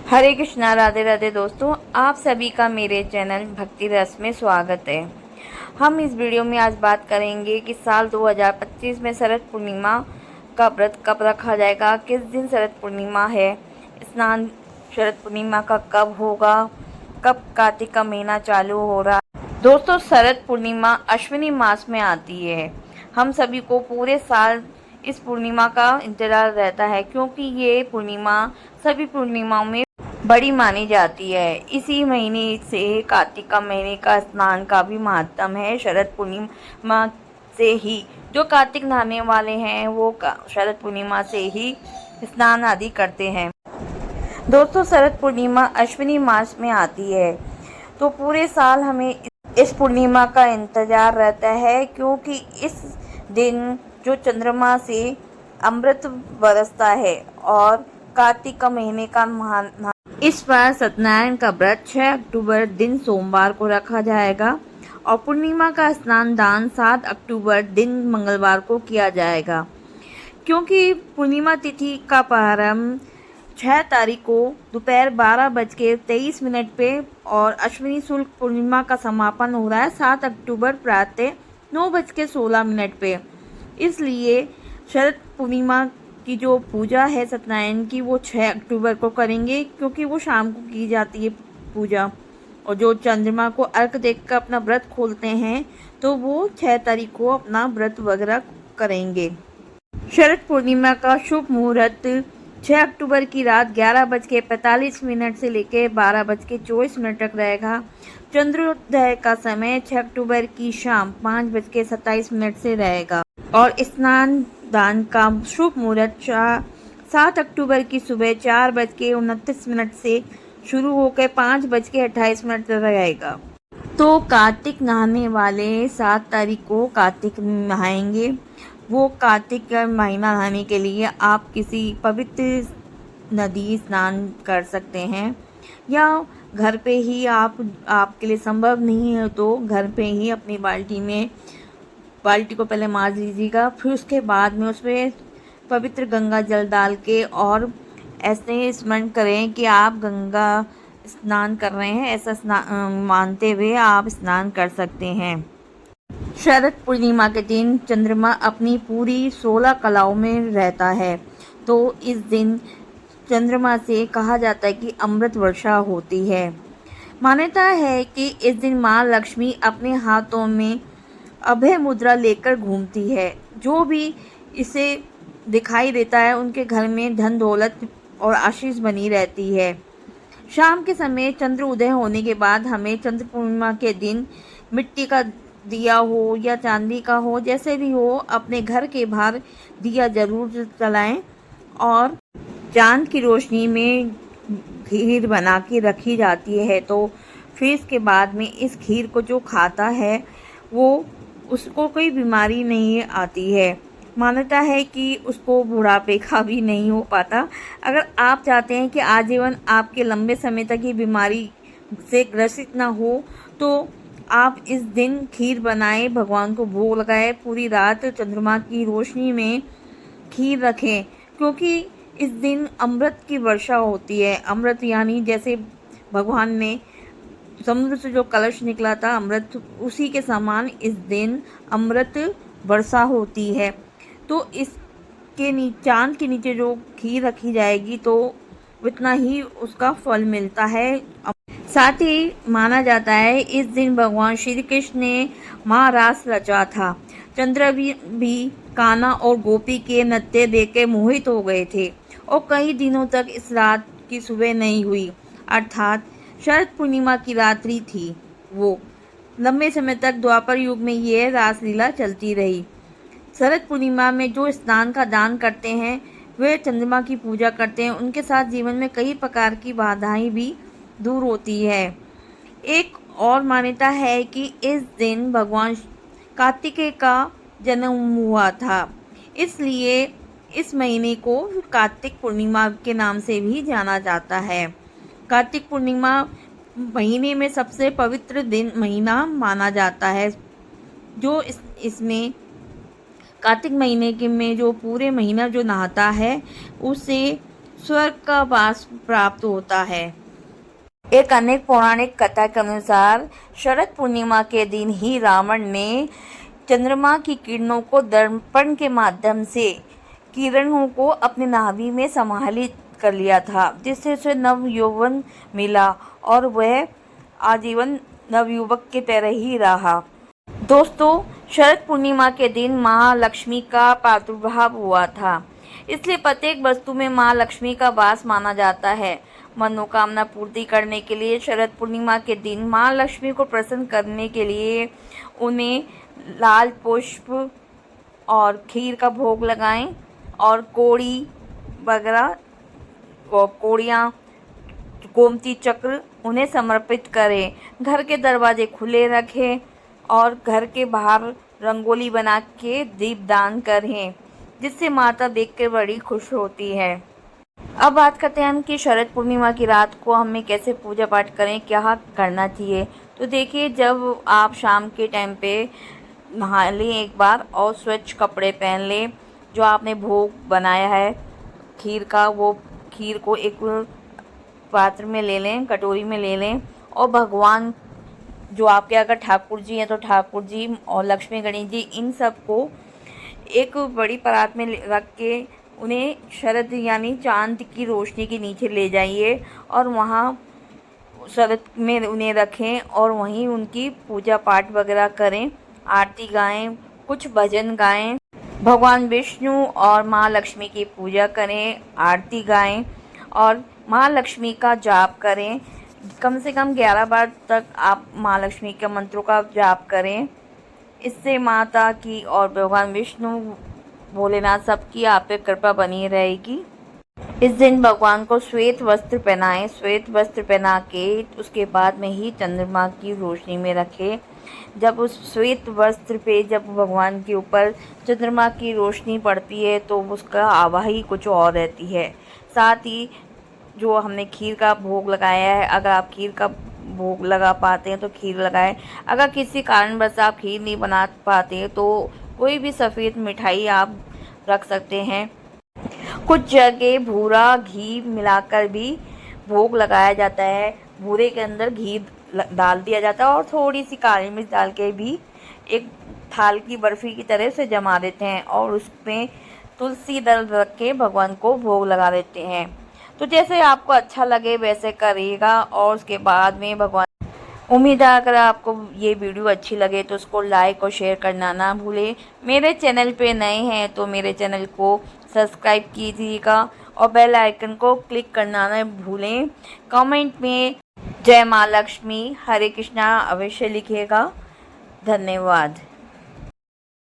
हरे कृष्णा, राधे राधे दोस्तों, आप सभी का मेरे चैनल भक्ति रस में स्वागत है। हम इस वीडियो में आज बात करेंगे कि साल 2025 में शरद पूर्णिमा का व्रत कब रखा जाएगा, किस दिन शरद पूर्णिमा है, स्नान शरद पूर्णिमा का कब होगा, कब कार्तिक का महीना चालू हो रहा है। दोस्तों, शरद पूर्णिमा अश्विनी मास में आती है। हम सभी को पूरे साल इस पूर्णिमा का इंतजार रहता है, क्योंकि ये पूर्णिमा सभी पूर्णिमाओं में बड़ी मानी जाती है। इसी महीने से कार्तिक का महीने का स्नान का भी महत्व है। शरद पूर्णिमा से ही जो कार्तिक नहाने वाले हैं वो शरद पूर्णिमा से ही स्नान आदि करते हैं। दोस्तों, शरद पूर्णिमा अश्विनी मास में आती है, तो पूरे साल हमें इस पूर्णिमा का इंतजार रहता है, क्योंकि इस दिन जो चंद्रमा से अमृत बरसता है और कार्तिक का महीने का इस बार सत्यनारायण का व्रत 6 अक्टूबर दिन सोमवार को रखा जाएगा और पूर्णिमा का स्नान दान 7 अक्टूबर दिन मंगलवार को किया जाएगा। क्योंकि पूर्णिमा तिथि का प्रारंभ 6 तारीख को दोपहर 12:23 पे और अश्विनी शुक्ल पूर्णिमा का समापन हो रहा है 7 अक्टूबर प्रातः 9:16 पे। इसलिए शरद पूर्णिमा की जो पूजा है सत्यनारायण की वो 6 अक्टूबर को करेंगे, क्योंकि वो शाम को की जाती है पूजा। और जो चंद्रमा को अर्घ देकर अपना व्रत खोलते हैं तो वो 6 तारीख को अपना व्रत वगैरह करेंगे। शरद पूर्णिमा का शुभ मुहूर्त 6 अक्टूबर की रात 11:45 से लेकर 12:24 तक रहेगा। चंद्रोदय का समय 6 अक्टूबर की शाम 5:27 से रहेगा और स्नान दान का शुभ मुहूर्त 7 अक्टूबर की सुबह 4:29 से शुरू होकर 5:28 तक रहेगा। तो कार्तिक नहाने वाले 7 तारीख को कार्तिक नहाएंगे। वो कार्तिक का महीना नहाने के लिए आप किसी पवित्र नदी स्नान कर सकते हैं, या घर पे ही आपके लिए संभव नहीं है तो घर पे ही अपनी बाल्टी को पहले मांज लीजिएगा। फिर उसके बाद में उसमें पवित्र गंगा जल डाल के और ऐसे स्मरण करें कि आप गंगा स्नान कर रहे हैं, ऐसा मानते हुए आप स्नान कर सकते हैं। शरद पूर्णिमा के दिन चंद्रमा अपनी पूरी 16 कलाओं में रहता है, तो इस दिन चंद्रमा से कहा जाता है कि अमृत वर्षा होती है। मान्यता है कि इस दिन माँ लक्ष्मी अपने हाथों में अभय मुद्रा लेकर घूमती है। जो भी इसे दिखाई देता है उनके घर में धन दौलत और आशीष बनी रहती है। शाम के समय चंद्र उदय होने के बाद हमें चंद्र पूर्णिमा के दिन मिट्टी का दिया हो या चांदी का हो, जैसे भी हो, अपने घर के बाहर दिया जरूर जलाएं और चांद की रोशनी में खीर बना के रखी जाती है। तो फिर इसके बाद में इस खीर को जो खाता है वो उसको कोई बीमारी नहीं आती है। मान्यता है कि उसको बुढ़ापे का भी नहीं हो पाता। अगर आप चाहते हैं कि आजीवन आपके लंबे समय तक ये बीमारी से ग्रसित ना हो, तो आप इस दिन खीर बनाएं, भगवान को भोग लगाएं, पूरी रात चंद्रमा की रोशनी में खीर रखें, क्योंकि इस दिन अमृत की वर्षा होती है। अमृत यानी जैसे भगवान ने समुद्र से जो कलश निकला था अमृत, उसी के समान इस दिन अमृत वर्षा होती है। तो इसके चांद के नीचे जो खीर रखी जाएगी तो उतना ही उसका फल मिलता है। साथ ही माना जाता है इस दिन भगवान श्री कृष्ण ने महारास रचा था। चंद्र भी कान्हा और गोपी के नृत्य देख मोहित हो गए थे और कई दिनों तक इस रात की सुबह नहीं हुई, अर्थात शरद पूर्णिमा की रात्रि थी वो। लंबे समय तक द्वापर युग में यह रासलीला चलती रही। शरद पूर्णिमा में जो स्नान का दान करते हैं वे चंद्रमा की पूजा करते हैं, उनके साथ जीवन में कई प्रकार की बाधाएं भी दूर होती है। एक और मान्यता है कि इस दिन भगवान कार्तिकेय का जन्म हुआ था, इसलिए इस महीने को कार्तिक पूर्णिमा के नाम से भी जाना जाता है। कार्तिक पूर्णिमा महीने में सबसे पवित्र दिन महीना माना जाता है। जो इसमें कार्तिक महीने के में जो पूरे महीना जो नहाता है उसे स्वर्ग का वास प्राप्त होता है। एक अनेक पौराणिक कथा के अनुसार शरद पूर्णिमा के दिन ही रावण ने चंद्रमा की किरणों को दर्पण के माध्यम से किरणों को अपने नाभि में समाहित कर लिया था, जिससे उसे नव यौवन मिला और वह आजीवन नवयुवक की तरह ही रहा। दोस्तों, शरद पूर्णिमा के दिन महालक्ष्मी का प्रादुर्भाव हुआ था, इसलिए प्रत्येक वस्तु में माँ लक्ष्मी का वास माना जाता है। मनोकामना पूर्ति करने के लिए शरद पूर्णिमा के दिन माँ लक्ष्मी को प्रसन्न करने के लिए उन्हें लाल पुष्प और खीर का भोग लगाएं और कोड़ी वगैरह कोड़ियाँ, गोमती चक्र उन्हें समर्पित करें। घर के दरवाजे खुले रखें और घर के बाहर रंगोली बना के दीपदान करें, जिससे माता देखकर बड़ी खुश होती है। अब बात करते हैं हम कि शरद पूर्णिमा की रात को हमें कैसे पूजा पाठ करें, क्या करना चाहिए। तो देखिए, जब आप शाम के टाइम पे नहा लें एक बार और स्वच्छ कपड़े पहन लें, जो आपने भोग बनाया है खीर का, वो खीर को एक पात्र में ले लें, कटोरी में ले लें और भगवान जो आपके अगर ठाकुर जी हैं तो ठाकुर जी और लक्ष्मी गणेश जी, इन सब को एक बड़ी परात में रख के उन्हें शरद यानी चांद की रोशनी के नीचे ले जाइए और वहाँ शरद में उन्हें रखें और वहीं उनकी पूजा पाठ वगैरह करें, आरती गाएं, कुछ भजन गाएं, भगवान विष्णु और माँ लक्ष्मी की पूजा करें, आरती गाएं और माँ लक्ष्मी का जाप करें। कम से कम 11 बार तक आप माँ लक्ष्मी के मंत्रों का जाप करें। इससे माता की और भगवान विष्णु भोलेनाथ सबकी आप पे कृपा बनी रहेगी। इस दिन भगवान को श्वेत वस्त्र पहनाएं, श्वेत वस्त्र पहना के उसके बाद में ही चंद्रमा की रोशनी में रखें। जब उस श्वेत वस्त्र पे जब भगवान के ऊपर चंद्रमा की रोशनी पड़ती है तो उसका आभा ही कुछ और रहती है। साथ ही जो हमने खीर का भोग लगाया है, अगर आप खीर का भोग लगा पाते हैं तो खीर लगाएं। अगर किसी कारणवश आप खीर नहीं बना पाते तो कोई भी सफ़ेद मिठाई आप रख सकते हैं। कुछ जगह भूरा घी मिलाकर भी भोग लगाया जाता है। भूरे के अंदर घी डाल दिया जाता है और थोड़ी सी काली मिर्च डाल के भी एक थाल की बर्फ़ी की तरह से जमा देते हैं और उसमें तुलसी दल रख के भगवान को भोग लगा देते हैं। तो जैसे आपको अच्छा लगे वैसे करिएगा और उसके बाद में भगवान उम्मीद है अगर आपको ये वीडियो अच्छी लगे तो उसको लाइक और शेयर करना ना भूलें। मेरे चैनल पे नए हैं तो मेरे चैनल को सब्सक्राइब कीजिएगा और बेल आइकन को क्लिक करना ना भूलें। कमेंट में जय माँ लक्ष्मी, हरे कृष्णा अवश्य लिखिएगा। धन्यवाद।